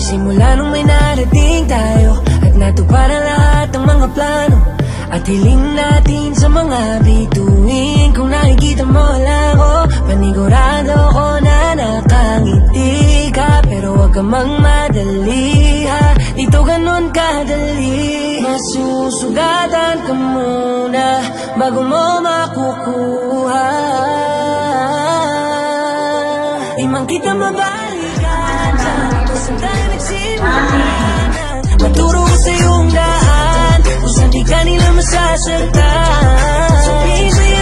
Simula nung may narating tayo at natupad ang lahat ng mga plano. At hiling natin sa mga bituin. Kung nakikita mo lang ako, panigurado ko na nakangiti ka. Pero wag ka magmadali ha, dito ganun kadali. Masusugatan ka muna bago mo makukuha. Di man kita mabalikan kung saan tayo nagsimulan. Maturo ko sa iyong daan kung saan di ka nila masasaktan. Sabihin sa'yo